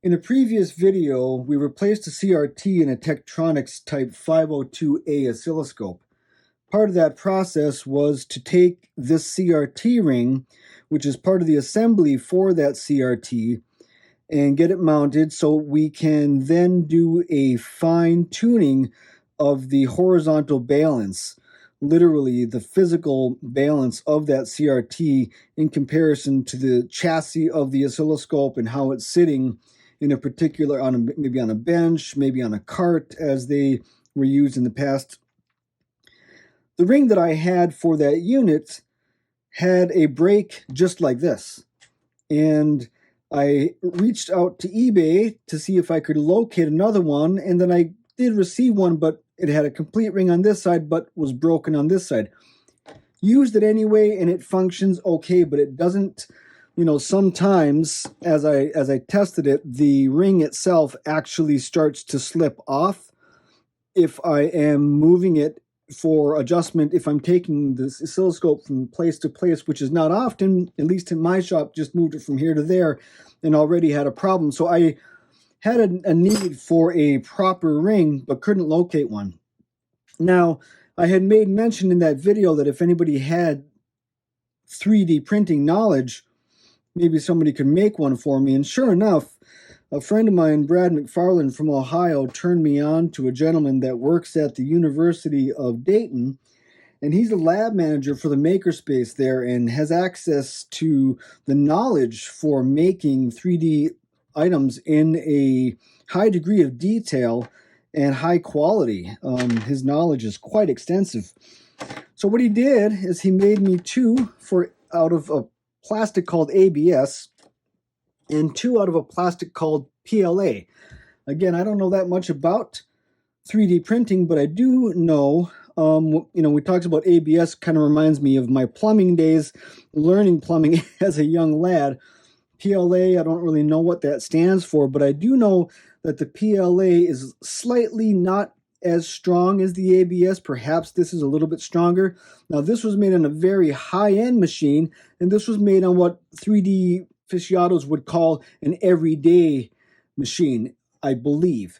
In a previous video, we replaced a CRT in a Tektronix Type 502A oscilloscope. Part of that process was to take this CRT ring, which is part of the assembly for that CRT, and get it mounted so we can then do a fine tuning of the horizontal balance, literally the physical balance of that CRT in comparison to the chassis of the oscilloscope and how it's sitting in a particular, maybe on a bench, maybe on a cart as they were used in the past. The ring that I had for that unit had a break just like this, and I reached out to eBay to see if I could locate another one, and then I did receive one, but it had a complete ring on this side but was broken on this side. Used it anyway, and it functions okay, but it doesn't, sometimes as I tested it, the ring itself actually starts to slip off if I am moving it for adjustment. If I'm taking this oscilloscope from place to place, which is not often, at least in my shop, just moved it from here to there and already had a problem. So I had a need for a proper ring, but couldn't locate one. Now, I had made mention in that video that if anybody had 3D printing knowledge, maybe somebody could make one for me. And sure enough, a friend of mine, Brad McFarland from Ohio, turned me on to a gentleman that works at the University of Dayton, and he's a lab manager for the makerspace there and has access to the knowledge for making 3D items in a high degree of detail and high quality. His knowledge is quite extensive. So what he did is he made me two out of a plastic called ABS and two out of a plastic called PLA. Again, I don't know that much about 3D printing, but I do know, we talked about ABS, kind of reminds me of my plumbing days, learning plumbing as a young lad. PLA, I don't really know what that stands for, but I do know that the PLA is slightly not as strong as the ABS. Perhaps this is a little bit stronger. Now, this was made on a very high-end machine, and this was made on what 3D aficionados would call an everyday machine, I believe.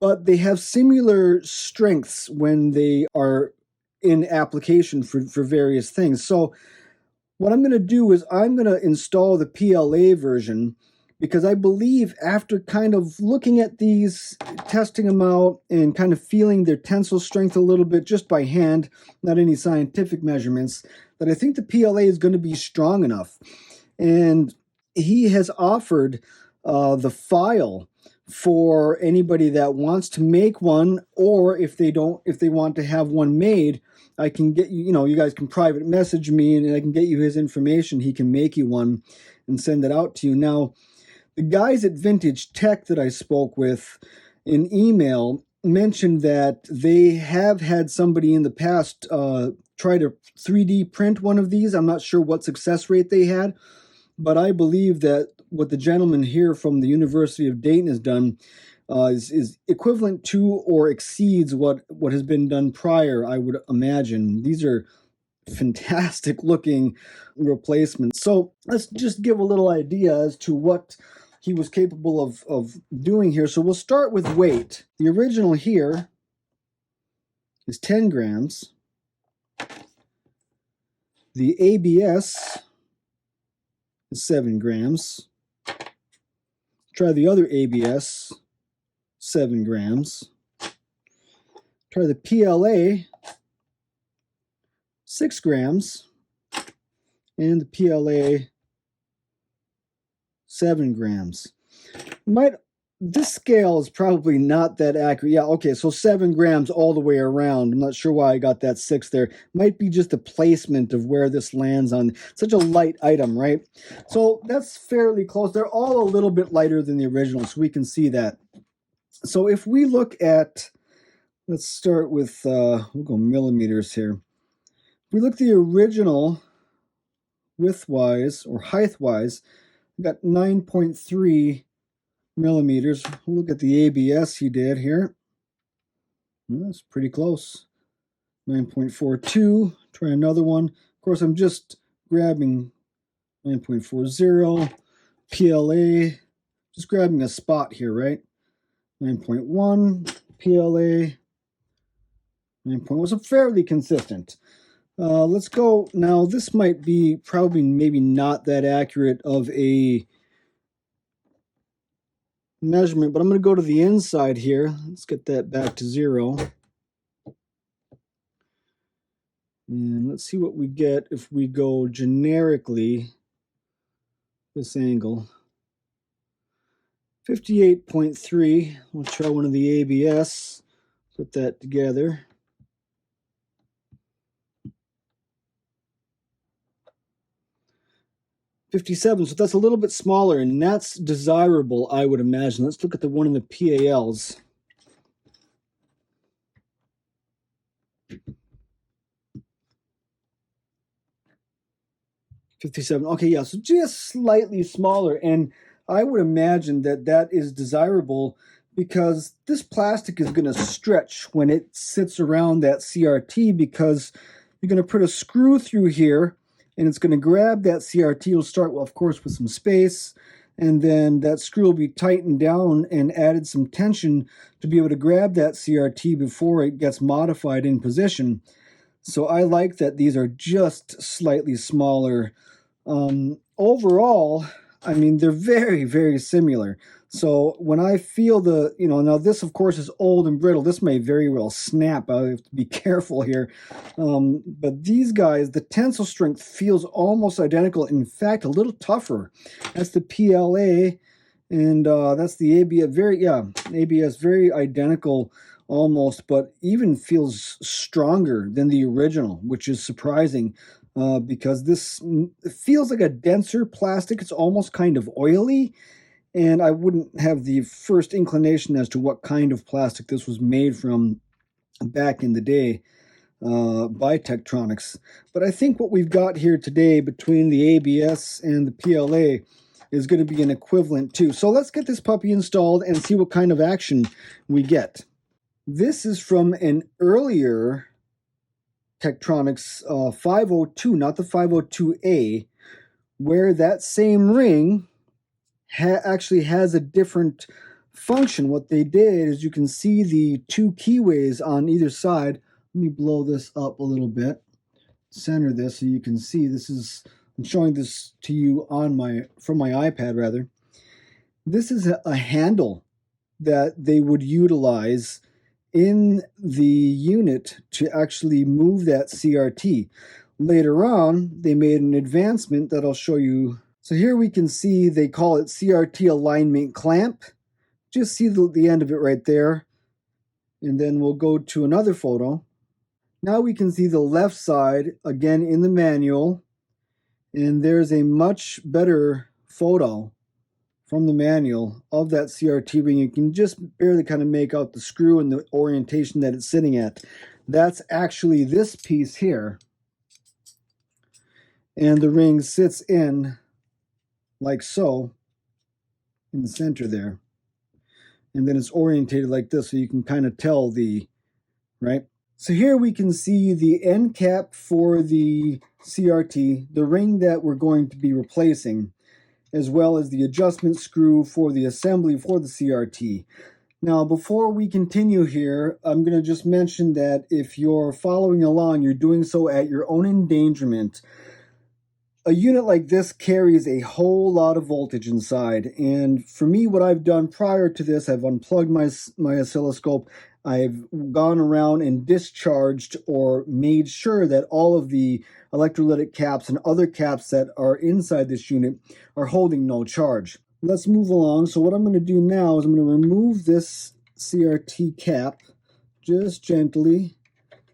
But they have similar strengths when they are in application for various things. So what I'm going to do is I'm going to install the PLA version, because I believe after kind of looking at these, testing them out, and kind of feeling their tensile strength a little bit just by hand, not any scientific measurements, that I think the PLA is going to be strong enough. And he has offered the file for anybody that wants to make one, or if they want to have one made, I can get you, you guys can private message me and I can get you his information. He can make you one and send it out to you. Now, the guys at Vintage Tech that I spoke with in email mentioned that they have had somebody in the past try to 3D print one of these. I'm not sure what success rate they had, but I believe that what the gentleman here from the University of Dayton has done is equivalent to or exceeds what has been done prior, I would imagine. These are fantastic looking replacements. So let's just give a little idea as to what he was capable of doing here. So we'll start with weight. The original here is 10 grams. The ABS is 7 grams. Try the other ABS, 7 grams. Try the PLA, 6 grams. And the PLA, 7 grams. This scale is probably not that accurate. Yeah, okay, so 7 grams all the way around. I'm not sure why I got that 6 there. Might be just the placement of where this lands on such a light item, right? So that's fairly close. They're all a little bit lighter than the original, so we can see that. So if we look at, let's start with, we'll go millimeters here. If we look at the original width-wise or height-wise, we got 9.3 millimeters. We'll look at the ABS he did here. That's pretty close. 9.42. Try another one. Of course, I'm just grabbing 9.40. PLA just grabbing a spot here, right? 9.1, PLA, 9.1 was fairly consistent. Let's go, now this might be probably maybe not that accurate of a measurement, but I'm going to go to the inside here. Let's get that back to 0. And let's see what we get if we go generically this angle. 58.3. We'll try one of the ABS. Put that together. 57, so that's a little bit smaller, and that's desirable, I would imagine. Let's look at the one in the PALs. $57. Okay, yeah, so just slightly smaller, and I would imagine that that is desirable because this plastic is going to stretch when it sits around that CRT, because you're going to put a screw through here, and it's going to grab that CRT. You'll start, well, of course, with some space, and then that screw will be tightened down and added some tension to be able to grab that CRT before it gets modified in position. So I like that these are just slightly smaller. Overall, I mean, they're very, very similar. So when I feel the, now this, of course, is old and brittle. This may very well snap. I have to be careful here. But these guys, the tensile strength feels almost identical. In fact, a little tougher. That's the PLA, and that's the ABS. ABS, very identical almost, but even feels stronger than the original, which is surprising. Because this feels like a denser plastic. It's almost kind of oily, and I wouldn't have the first inclination as to what kind of plastic this was made from back in the day by Tektronix. But I think what we've got here today between the ABS and the PLA is going to be an equivalent too. So let's get this puppy installed and see what kind of action we get. This is from an earlier Tektronix 502, not the 502A, where that same ring actually has a different function. What they did is, you can see the 2 keyways on either side. Let me blow this up a little bit, center this so you can see. I'm showing this to you from my iPad rather. This is a handle that they would utilize in the unit to actually move that CRT. Later on, they made an advancement that I'll show you. So here we can see they call it Crt Alignment Clamp. Just see the end of it right there. And then we'll go to another photo. Now we can see the left side again in the manual. And there's a much better photo from the manual of that CRT ring. You can just barely kind of make out the screw and the orientation that it's sitting at. That's actually this piece here. And the ring sits in like so in the center there. And then it's orientated like this, so you can kind of tell right? So here we can see the end cap for the CRT, the ring that we're going to be replacing, as well as the adjustment screw for the assembly for the CRT. Now, before we continue here, I'm going to just mention that if you're following along, you're doing so at your own endangerment. A unit like this carries a whole lot of voltage inside, and for me, what I've done prior to this, I've unplugged my oscilloscope. I've gone around and discharged or made sure that all of the electrolytic caps and other caps that are inside this unit are holding no charge. Let's move along. So what I'm going to do now is I'm going to remove this Crt cap just gently,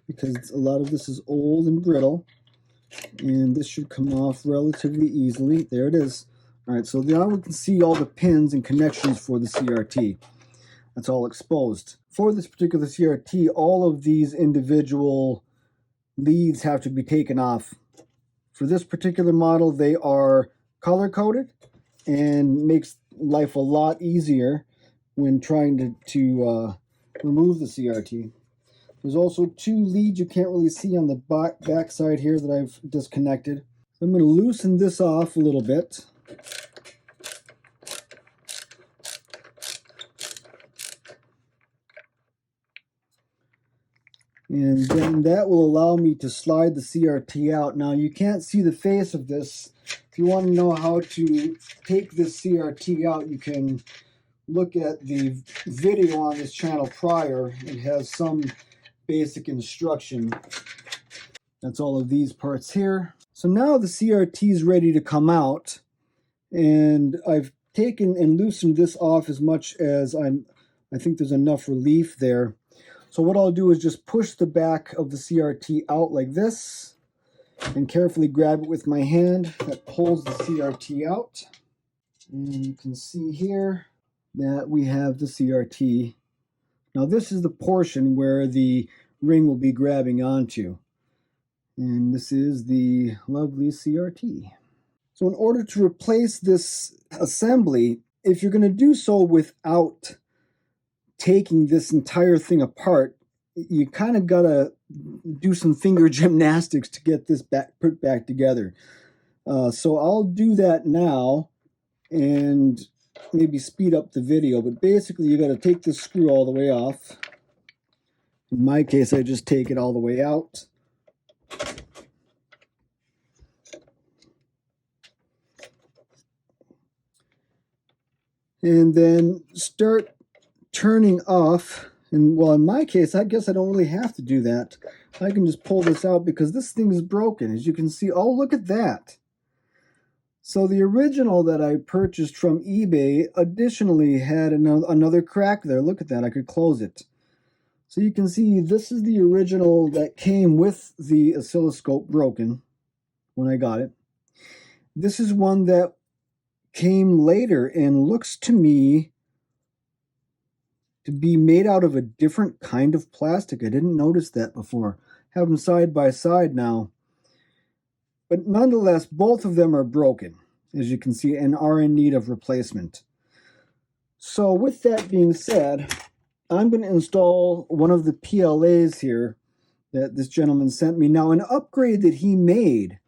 because a lot of this is old and brittle, and this should come off relatively easily. There it is. All right, so now we can see all the pins and connections for the CRT. That's all exposed. For this particular CRT, all of these individual leads have to be taken off. For this particular model, they are color-coded and makes life a lot easier when trying to remove the CRT. There's also 2 leads you can't really see on the back side here that I've disconnected. So I'm going to loosen this off a little bit. And then that will allow me to slide the CRT out. Now you can't see the face of this. If you want to know how to take this CRT out, you can look at the video on this channel prior. It has some basic instruction. That's all of these parts here. So now the CRT is ready to come out, and I've taken and loosened this off as much as I think there's enough relief there. So what I'll do is just push the back of the CRT out like this and carefully grab it with my hand. That pulls the CRT out. And you can see here that we have the CRT. Now this is the portion where the ring will be grabbing onto. And this is the lovely CRT. So in order to replace this assembly, if you're going to do so without taking this entire thing apart, you kind of got to do some finger gymnastics to get this put back together. So I'll do that now and maybe speed up the video. But basically, you got to take this screw all the way off. In my case, I just take it all the way out. And then start turning off. And well, in my case, I guess I don't really have to do that. I can just pull this out because this thing is broken. As you can see, oh, look at that. So the original that I purchased from eBay additionally had another crack there. Look at that, I could close it. So you can see this is the original that came with the oscilloscope broken when I got it. This is one that came later and looks to me to be made out of a different kind of plastic. I didn't notice that before. Have them side by side now. But nonetheless, both of them are broken, as you can see, and are in need of replacement. So with that being said, I'm going to install one of the PLAs here that this gentleman sent me. Now, an upgrade that he made,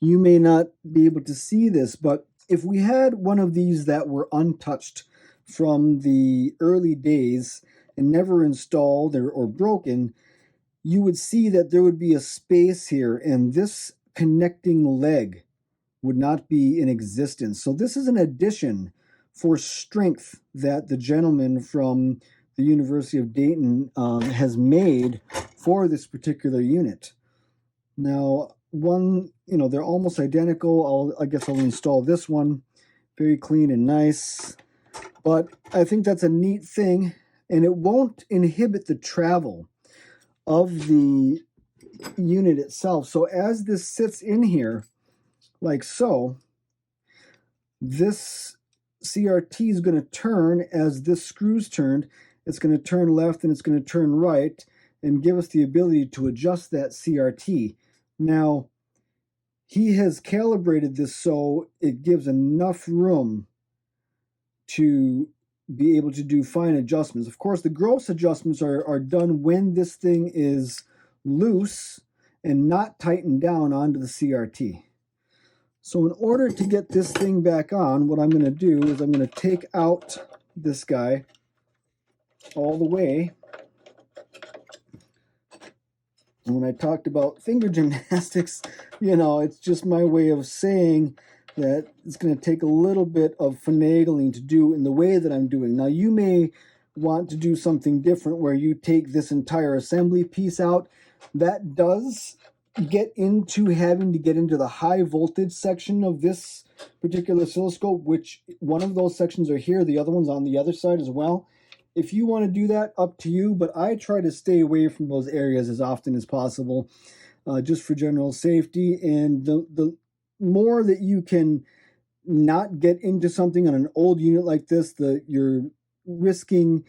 you may not be able to see this, but if we had one of these that were untouched from the early days and never installed or broken, you would see that there would be a space here, and this connecting leg would not be in existence. So this is an addition for strength that the gentleman from the University of Dayton has made for this particular unit. Now, they're almost identical. I guess I'll install this one. Very clean and nice. But I think that's a neat thing, and it won't inhibit the travel of the unit itself. So as this sits in here, like so, this CRT is going to turn as this screw's turned. It's going to turn left and it's going to turn right and give us the ability to adjust that CRT. Now, he has calibrated this so it gives enough room to be able to do fine adjustments. Of course, the gross adjustments are done when this thing is loose and not tightened down onto the CRT. So in order to get this thing back on, what I'm going to do is I'm going to take out this guy all the way. And when I talked about finger gymnastics, it's just my way of saying that it's going to take a little bit of finagling to do in the way that I'm doing. Now, you may want to do something different where you take this entire assembly piece out. That does get into having to get into the high voltage section of this particular oscilloscope, which one of those sections are here, the other one's on the other side as well. If you want to do that, up to you, but I try to stay away from those areas as often as possible, just for general safety. And the more that you can not get into something on an old unit like this, you're risking,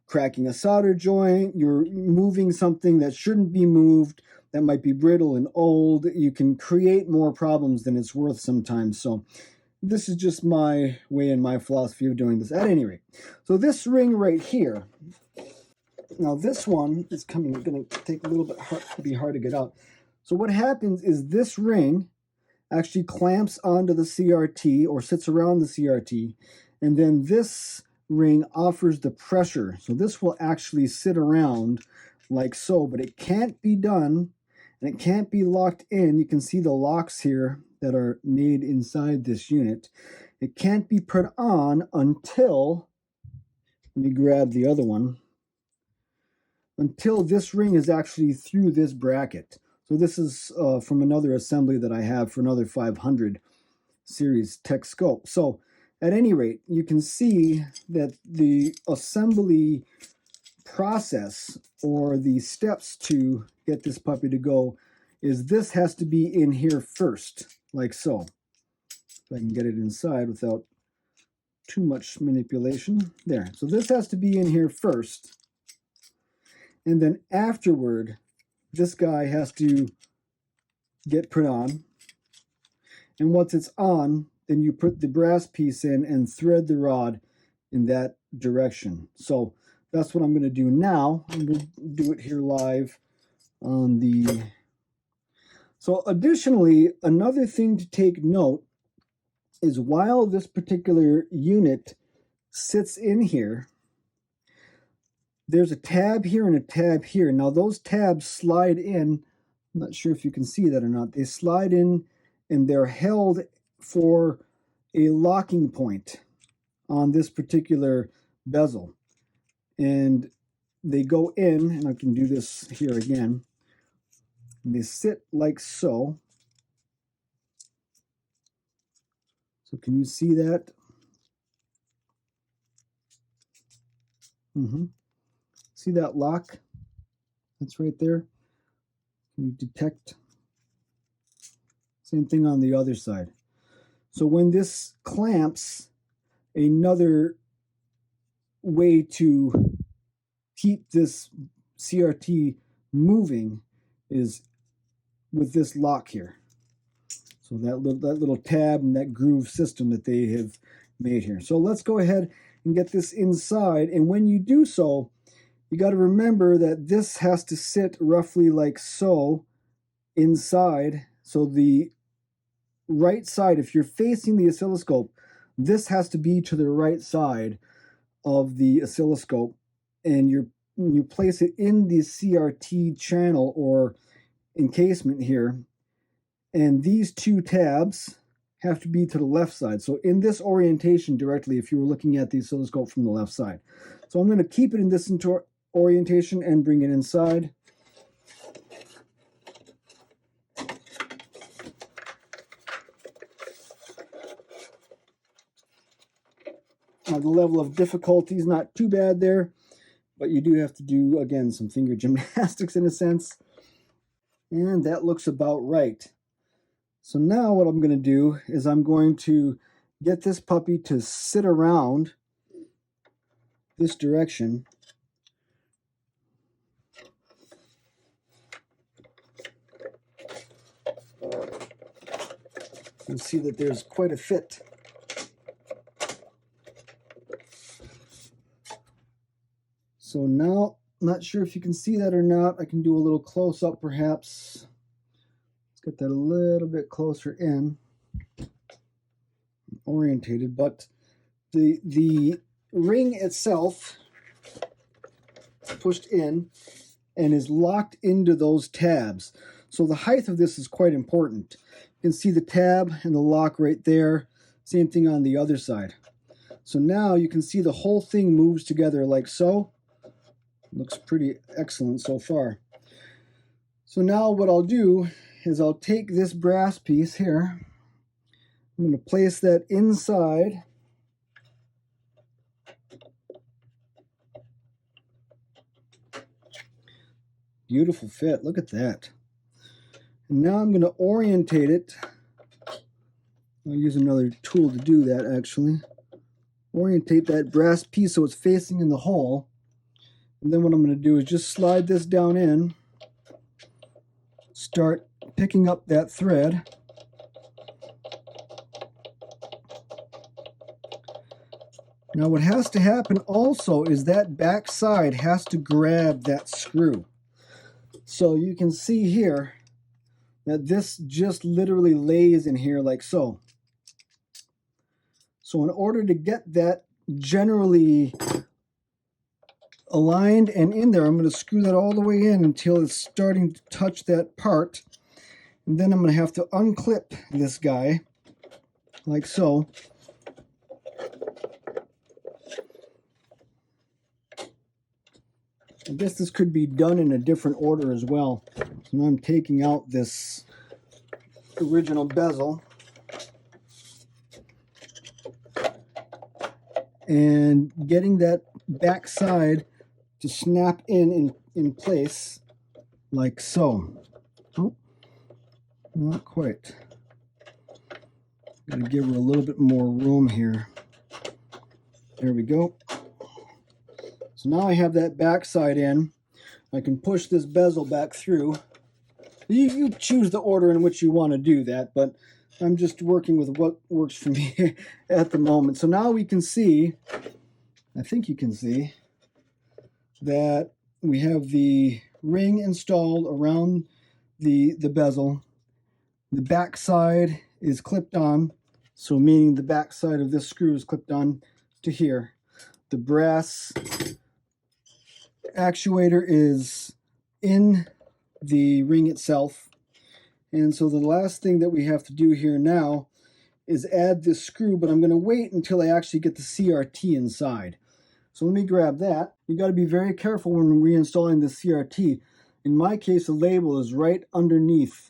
cracking a solder joint, you're moving something that shouldn't be moved, that might be brittle and old. You can create more problems than it's worth sometimes. So this is just my way and my philosophy of doing this. At any rate, so this ring right here, now this one is going to take a little bit be hard to get out. So what happens is this ring actually clamps onto the CRT or sits around the CRT, and then this ring offers the pressure. So this will actually sit around like so, but it can't be done and it can't be locked in. You can see the locks here that are made inside this unit. It can't be put on until, let me grab the other one, until this ring is actually through this bracket. So this is from another assembly that I have for another 500 series tech scope. So at any rate, you can see that the assembly process or the steps to get this puppy to go is this has to be in here first, like so. If I can get it inside without too much manipulation. There. So this has to be in here first. And then afterward, this guy has to get put on. And once it's on, then you put the brass piece in and thread the rod in that direction. So that's what I'm going to do now. I'm going to do it here live on the... So additionally, another thing to take note is while this particular unit sits in here, there's a tab here and a tab here. Now those tabs slide in. I'm not sure if you can see that or not. They slide in and they're held for a locking point on this particular bezel. And they go in, and I can do this here again. And they sit like so. So can you see that? See that lock? That's right there. Can you detect? Same thing on the other side. So when this clamps, another way to keep this CRT moving is with this lock here. So that little tab and that groove system that they have made here. So let's go ahead and get this inside. And when you do so, you got to remember that this has to sit roughly like so inside. So the right side, if you're facing the oscilloscope, this has to be to the right side of the oscilloscope, and you place it in the CRT channel or encasement here, and these two tabs have to be to the left side. So in this orientation directly, if you were looking at the oscilloscope from the left side. So I'm going to keep it in this orientation and bring it inside. The level of difficulty is not too bad there, but you do have to do, again, some finger gymnastics in a sense. And that looks about right. So now what I'm going to do is I'm going to get this puppy to sit around this direction. You'll see that there's quite a fit. So now, not sure if you can see that or not. I can do a little close-up perhaps. Let's get that a little bit closer in. Orientated, but the ring itself is pushed in and is locked into those tabs. So the height of this is quite important. You can see the tab and the lock right there. Same thing on the other side. So now you can see the whole thing moves together like so. Looks pretty excellent so far. So now what I'll do is I'll take this brass piece here. I'm going to place that inside. Beautiful fit. Look at that. And now I'm going to orientate it. I'll use another tool to do that actually. Orientate that brass piece so it's facing in the hole. And then what I'm going to do is just slide this down in. Start picking up that thread. Now what has to happen also is that back side has to grab that screw. So you can see here that this just literally lays in here like so. So in order to get that generally aligned and in there. I'm going to screw that all the way in until it's starting to touch that part. And then I'm going to have to unclip this guy, like so. I guess this could be done in a different order as well. So now I'm taking out this original bezel and getting that back side to snap in place like so. Oh, not quite. Gotta give her a little bit more room here. There we go. So now I have that back side in. I can push this bezel back through. You choose the order in which you want to do that, but I'm just working with what works for me at the moment. So now we can see, I think you can see, that we have the ring installed around the bezel. The back side is clipped on, so meaning the back side of this screw is clipped on to here. The brass actuator is in the ring itself. And so the last thing that we have to do here now is add this screw, but I'm going to wait until I actually get the CRT inside. So let me grab that. You got to be very careful when reinstalling the CRT. In my case, the label is right underneath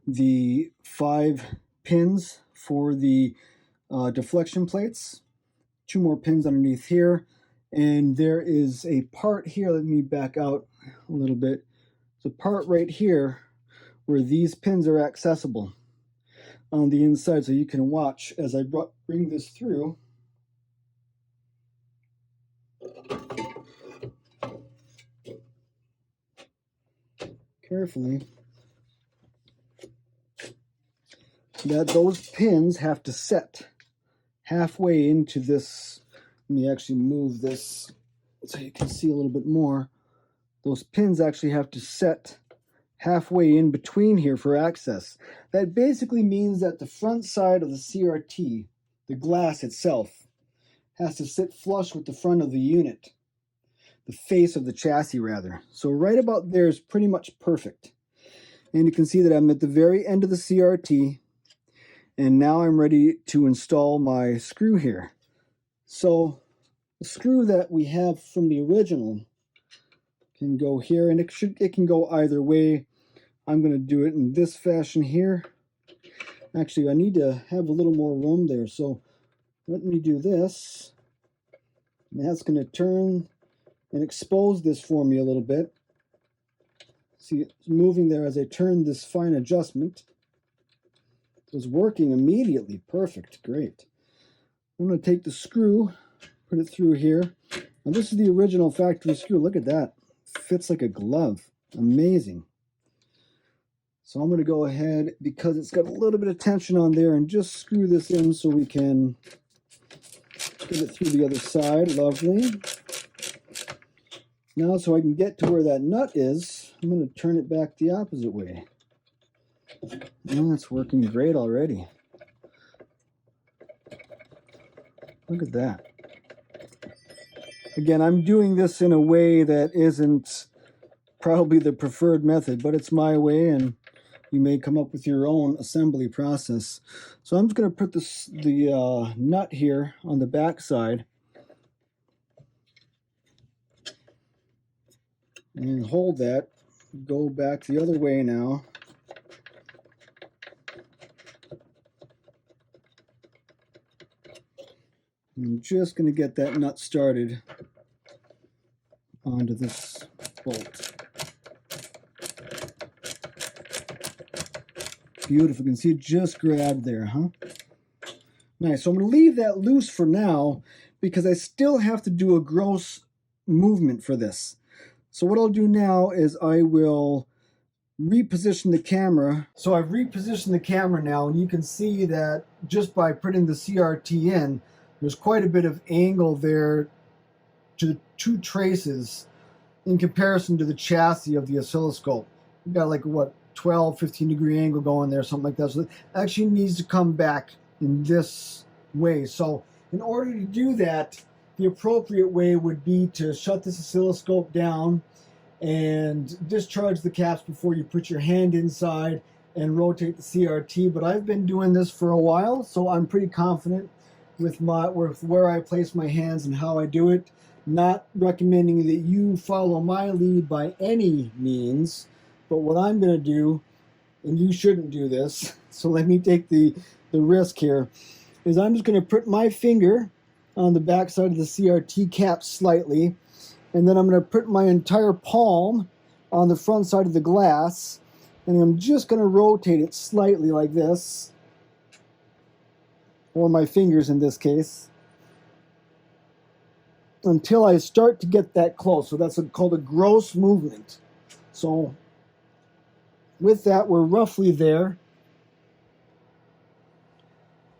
the 5 pins for the deflection plates. 2 more pins underneath here. And there is a part here, let me back out a little bit. There's a part right here where these pins are accessible on the inside, so you can watch as I bring this through. Carefully. That those pins have to set halfway into this. Let me actually move this so you can see a little bit more. Those pins actually have to set halfway in between here for access. That basically means that the front side of the CRT, the glass itself, has to sit flush with the front of the unit, the face of the chassis rather. So right about there is pretty much perfect. And you can see that I'm at the very end of the CRT, and now I'm ready to install my screw here. So the screw that we have from the original can go here, and it can go either way. I'm going to do it in this fashion here. Actually, I need to have a little more room there, so let me do this. And that's going to turn and expose this for me a little bit. See, it's moving there as I turn this fine adjustment. It's working immediately. Perfect. Great. I'm going to take the screw, put it through here. Now, this is the original factory screw. Look at that. Fits like a glove. Amazing. So I'm going to go ahead, because it's got a little bit of tension on there, and just screw this in so we can get it through the other side. Lovely. Now, so I can get to where that nut is, I'm going to turn it back the opposite way. And that's working great already. Look at that. Again, I'm doing this in a way that isn't probably the preferred method, but it's my way, and you may come up with your own assembly process. So I'm just going to put the nut here on the back side and hold that. Go back the other way now. I'm just going to get that nut started onto this bolt. Beautiful. You can see it just grabbed there, huh? Nice. So I'm going to leave that loose for now because I still have to do a gross movement for this. So what I'll do now is I will reposition the camera. So I've repositioned the camera now, and you can see that just by putting the CRT in, there's quite a bit of angle there to the 2 traces in comparison to the chassis of the oscilloscope. You've got like, what, 12, 15 degree angle going there, something like that. So it actually needs to come back in this way. So in order to do that, the appropriate way would be to shut this oscilloscope down and discharge the caps before you put your hand inside and rotate the CRT. But I've been doing this for a while, so I'm pretty confident with where I place my hands and how I do it. Not recommending that you follow my lead by any means, but what I'm going to do, and you shouldn't do this, so let me take the risk here, is I'm just going to put my finger on the back side of the CRT cap slightly, and then I'm going to put my entire palm on the front side of the glass, and I'm just going to rotate it slightly like this, or my fingers in this case, until I start to get that close. So that's called a gross movement. So with that, we're roughly there.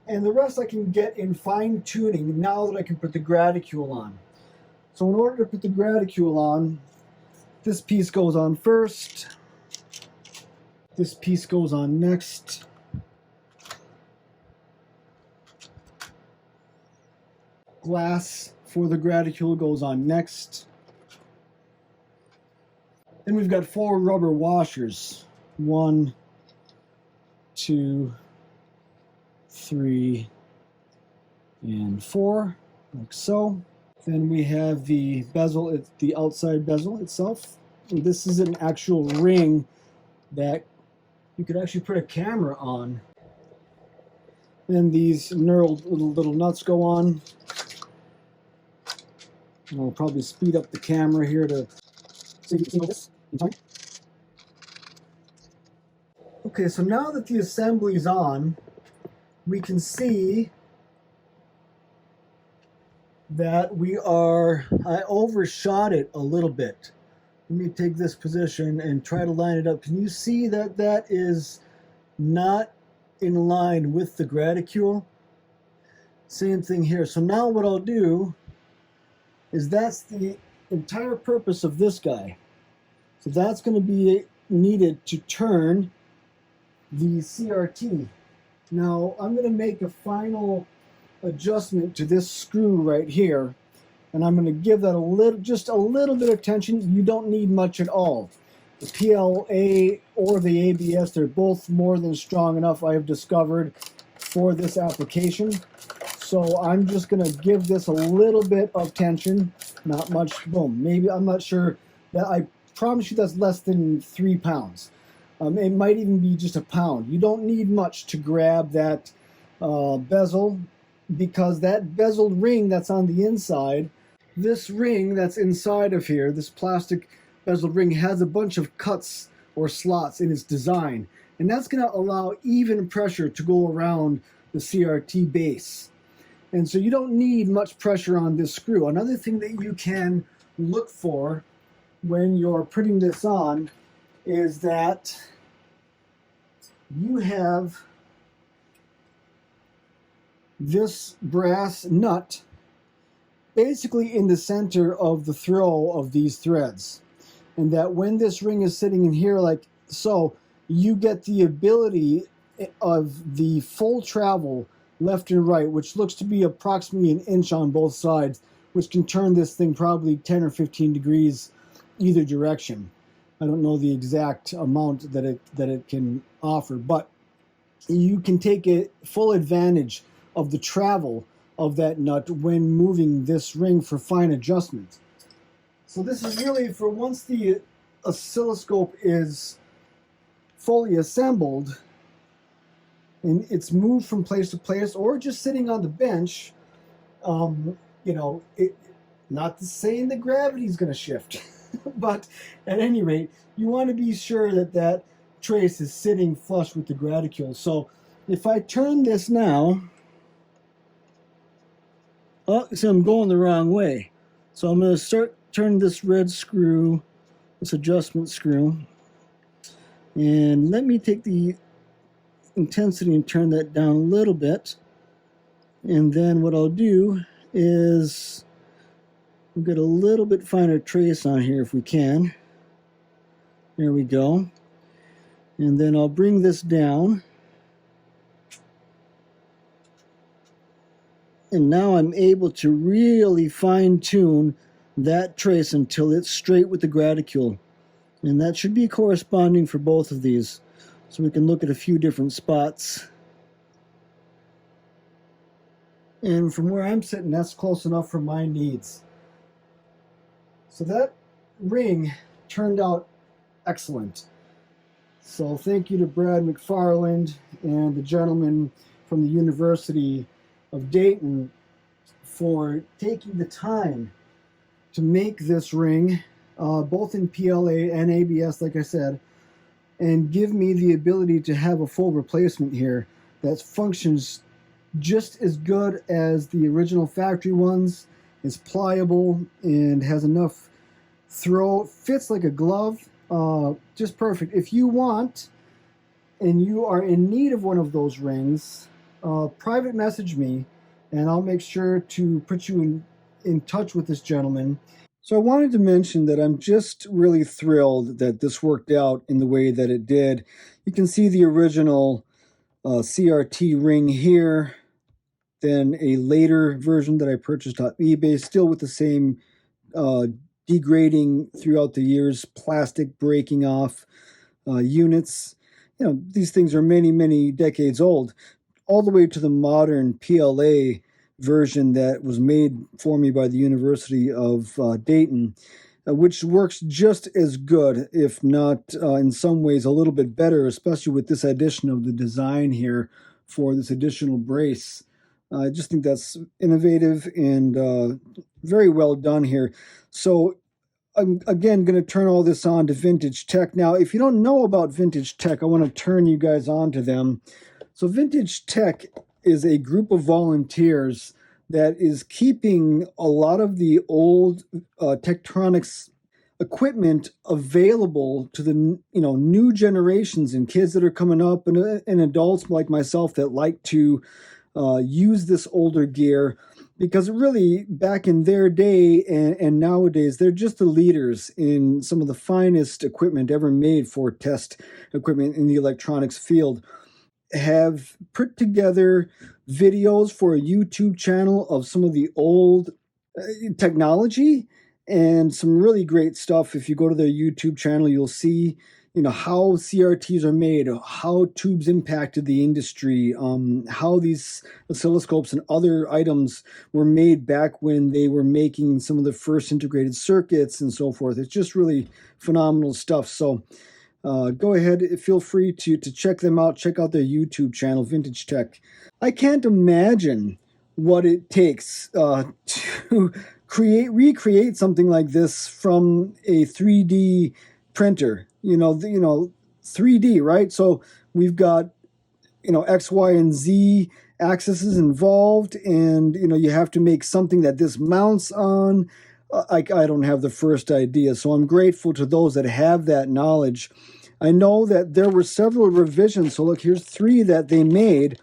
And the rest I can get in fine tuning now that I can put the graticule on. So in order to put the graticule on, this piece goes on first. This piece goes on next. Glass for the graticule goes on next. Then we've got 4 rubber washers. 1, 2, 3, and 4, like so. Then we have the bezel, the outside bezel itself. And this is an actual ring that you could actually put a camera on. Then these knurled little nuts go on. And I'll probably speed up the camera here to so you can see this in time. Okay, so now that the assembly is on, we can see that I overshot it a little bit. Let me take this position and try to line it up. Can you see that that is not in line with the graticule? Same thing here. So now what I'll do is that's the entire purpose of this guy. So that's going to be needed to turn the CRT. Now I'm going to make a final adjustment to this screw right here, and I'm going to give that just a little bit of tension. You don't need much at all. The PLA or the ABS, they're both more than strong enough, I have discovered, for this application. So I'm just going to give this a little bit of tension, not much. Boom. Maybe, I'm not sure. That I promise you that's less than 3 pounds. It might even be just a pound. You don't need much to grab that bezel, because that bezeled ring that's on the inside, this ring that's inside of here, this plastic bezeled ring, has a bunch of cuts or slots in its design. And that's going to allow even pressure to go around the CRT base. And so you don't need much pressure on this screw. Another thing that you can look for when you're putting this on is that you have this brass nut basically in the center of the throw of these threads. And that when this ring is sitting in here like so, you get the ability of the full travel left and right, which looks to be approximately 1 inch on both sides, which can turn this thing probably 10 or 15 degrees either direction. I don't know the exact amount that it can offer, but you can take a full advantage of the travel of that nut when moving this ring for fine adjustment. So this is really for once the oscilloscope is fully assembled and it's moved from place to place, or just sitting on the bench, you know, not saying that gravity is going to shift, but at any rate, you want to be sure that that trace is sitting flush with the graticule. So if I turn this now, oh, so I'm going the wrong way. So I'm going to start turning this red screw, this adjustment screw, and let me take the intensity and turn that down a little bit. And then what I'll do is we'll get a little bit finer trace on here if we can. There we go. And then I'll bring this down. And now I'm able to really fine tune that trace until it's straight with the graticule. And that should be corresponding for both of these. So we can look at a few different spots. And from where I'm sitting, that's close enough for my needs. So that ring turned out excellent. So thank you to Brad McFarland and the gentleman from the University of Dayton for taking the time to make this ring, both in PLA and ABS, like I said, and give me the ability to have a full replacement here that functions just as good as the original factory ones, is pliable and has enough throw, fits like a glove, just perfect. If you want and you are in need of one of those rings, private message me and I'll make sure to put you in touch with this gentleman. So I wanted to mention that I'm just really thrilled that this worked out in the way that it did. You can see the original CRT ring here, then a later version that I purchased on eBay, still with the same degrading throughout the years, plastic breaking off units. You know, these things are many, many decades old, all the way to the modern PLA version that was made for me by the University of Dayton, which works just as good, if not in some ways a little bit better, especially with this addition of the design here for this additional brace. I just think that's innovative and very well done here. So I'm again going to turn all this on to Vintage Tech. Now, if you don't know about Vintage Tech, I want to turn you guys on to them. So Vintage Tech is a group of volunteers that is keeping a lot of the old Tektronix equipment available to the new generations and kids that are coming up, and adults like myself that like to use this older gear, because really back in their day and nowadays, they're just the leaders in some of the finest equipment ever made for test equipment in the electronics field. Have put together videos for a YouTube channel of some of the old technology and some really great stuff. If you go to their YouTube channel, you'll see how CRTs are made, how tubes impacted the industry, how these oscilloscopes and other items were made back when they were making some of the first integrated circuits and so forth. It's just really phenomenal stuff. So go ahead, feel free to check them out. Check out their YouTube channel, Vintage Tech. I can't imagine what it takes to recreate something like this from a 3D printer. 3D, right? So we've got X, Y, and Z axes involved, and you have to make something that this mounts on. I don't have the first idea, so I'm grateful to those that have that knowledge. I know that there were several revisions, so look, here's 3 that they made,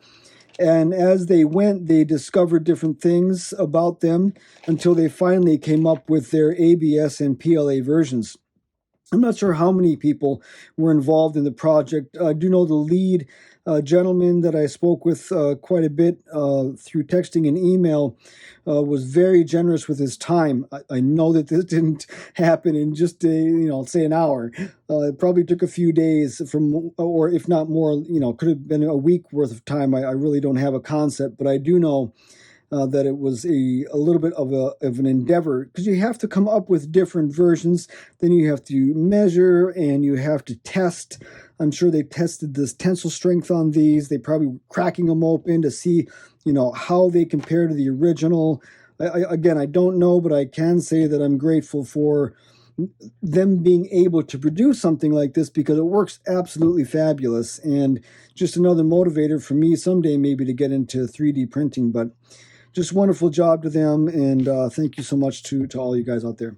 and as they went, they discovered different things about them until they finally came up with their ABS and PLA versions. I'm not sure how many people were involved in the project. I do know the lead gentleman that I spoke with quite a bit through texting and email was very generous with his time. I know that this didn't happen in just say an hour. It probably took a few days or if not more, could have been a week worth of time. I really don't have a concept, but I do know that it was a little bit of an endeavor, because you have to come up with different versions. Then you have to measure and you have to test. I'm sure they tested this tensile strength on these. They probably were cracking them open to see, how they compare to the original. Again, I don't know, but I can say that I'm grateful for them being able to produce something like this, because it works absolutely fabulous, and just another motivator for me someday maybe to get into 3D printing. But just wonderful job to them, and thank you so much to all you guys out there.